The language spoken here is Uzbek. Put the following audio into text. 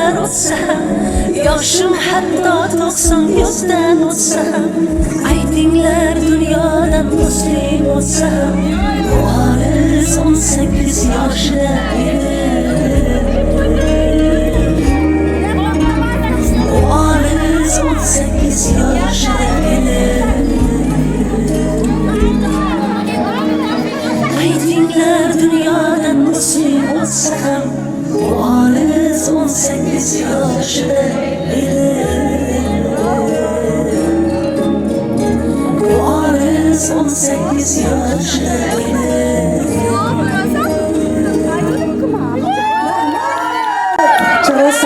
yillar o'tsa ham, yoshim hatto 90-100dan o'tsa ham, aytinglar dunyodan muslim o'tsa ham, bu olis 18 yoshida edi. Bu olis 18 yoshida edi. Aytinglar dunyodan muslim o'tsa ham, bu olis 18 yoshida edi. Bu olis 18 yoshida edi. Terus